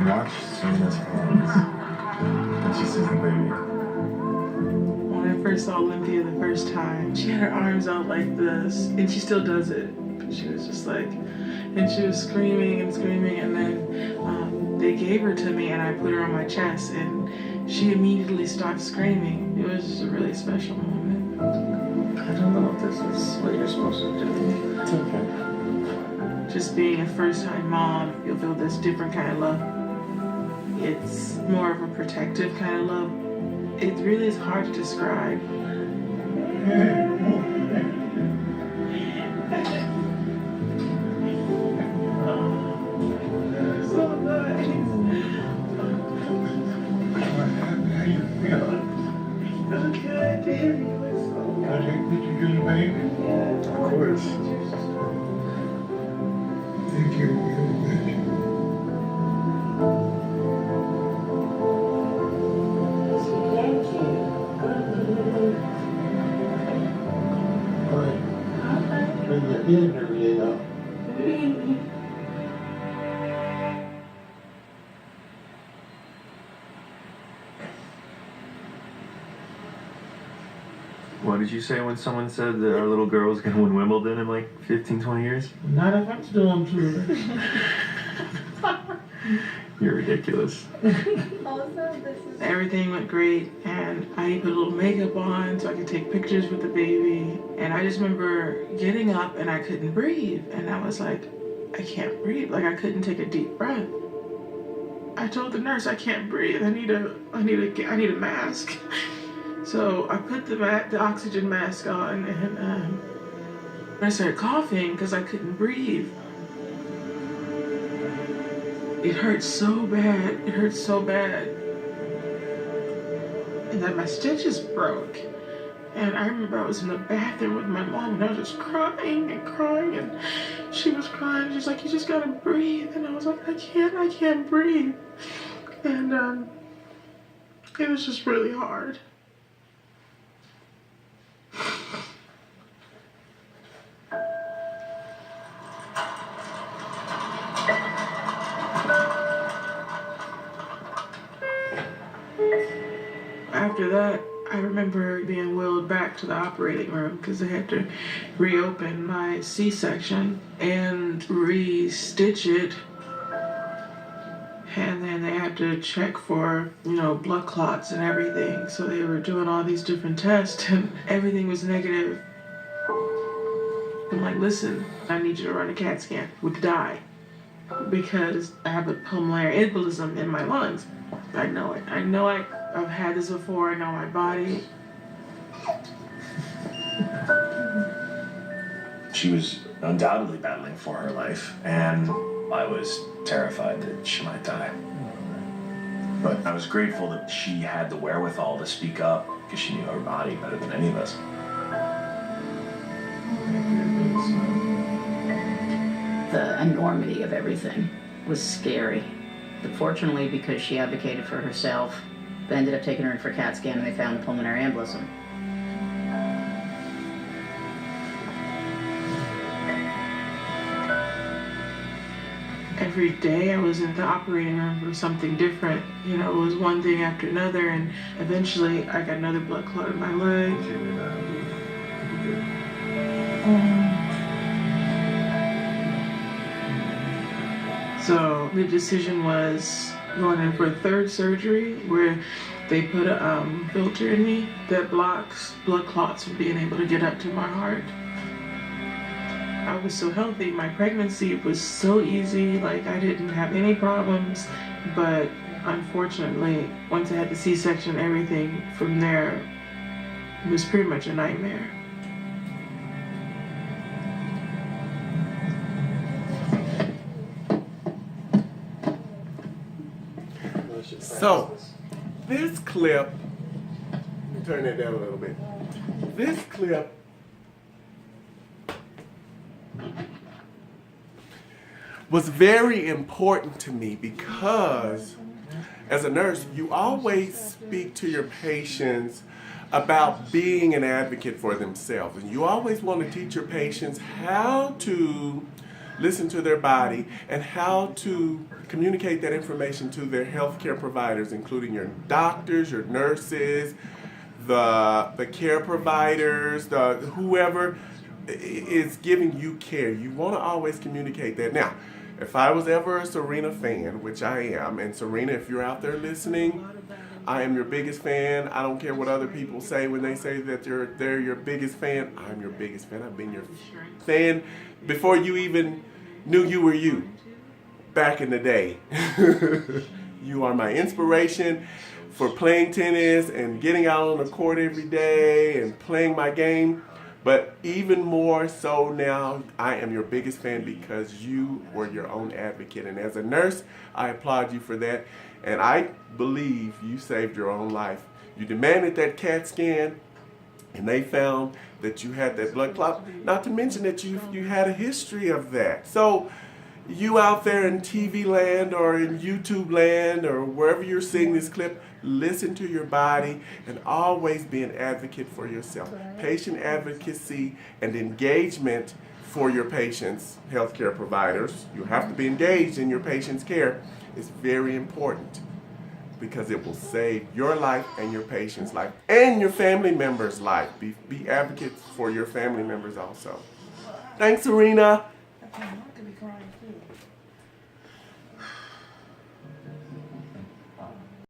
Watch Serena's hands when she sees the baby. When I first saw Olympia the first time, she had her arms out like this, and she still does it. But she was just like, and she was screaming and screaming, and then they gave her to me, and I put her on my chest, and she immediately stopped screaming. It was just a really special moment. I don't know if this is what you're supposed to do. It's okay. Just being a first-time mom, you'll feel this different kind of love. It's more of a protective kind of love. It really is hard to describe. So nice. How you feel? Okay, Daddy, what's so Did you get a baby? Of course. Thank you. Bring your head every day up. What did you say when someone said that our little girl was going to win Wimbledon in like 15, 20 years? Not if I'm still on tour. You're ridiculous. Everything went great, and I put a little makeup on so I could take pictures with the baby. And I just remember getting up and I couldn't breathe, and I was like, I can't breathe. Like I couldn't take a deep breath. I told the nurse I can't breathe. I need a mask. So I put the oxygen mask on, and I started coughing because I couldn't breathe. It hurt so bad. It hurt so bad. And then my stitches broke. And I remember I was in the bathroom with my mom, and I was just crying and crying, and she was crying. She's like, you just gotta breathe. And I was like, I can't breathe. And it was just really hard. After that, I remember being wheeled back to the operating room because they had to reopen my C-section and re-stitch it. And then they had to check for, blood clots and everything. So they were doing all these different tests, and everything was negative. I'm like, listen, I need you to run a CAT scan with dye because I have a pulmonary embolism in my lungs. I know it. I've had this before. I know my body. She was undoubtedly battling for her life, and I was terrified that she might die. But I was grateful that she had the wherewithal to speak up because she knew her body better than any of us. The enormity of everything was scary. But fortunately, because she advocated for herself, they ended up taking her in for a CAT scan, and they found a pulmonary embolism. Every day I was in the operating room for something different. It was one thing after another, and eventually I got another blood clot in my leg. So the decision was going in for a third surgery where they put a filter in me that blocks blood clots from being able to get up to my heart. I was so healthy. My pregnancy was so easy. Like I didn't have any problems, but unfortunately, once I had the C-section, everything from there was pretty much a nightmare. So, this clip, let me turn that down a little bit. This clip was very important to me because as a nurse, you always speak to your patients about being an advocate for themselves. And you always want to teach your patients how to listen to their body and how to communicate that information to their healthcare providers, including your doctors, your nurses, the care providers, whoever is giving you care. You want to always communicate that. Now, if I was ever a Serena fan, which I am, and Serena, if you're out there listening, I am your biggest fan. I don't care what other people say when they say that they're your biggest fan. I'm your biggest fan. I've been your fan before you even knew you were you back in the day. You are my inspiration for playing tennis and getting out on the court every day and playing my game. But even more so now, I am your biggest fan because you were your own advocate. And as a nurse, I applaud you for that. And I believe you saved your own life. You demanded that CAT scan, and they found that you had that blood clot. Not to mention that you had a history of that. So you out there in TV land or in YouTube land or wherever you're seeing this clip, listen to your body and always be an advocate for yourself. Patient advocacy and engagement for your patients, healthcare providers. You have to be engaged in your patient's care. Is very important because it will save your life and your patient's life and your family member's life. Be advocates for your family members also. Thanks, Serena. Okay, I'm not gonna be crying.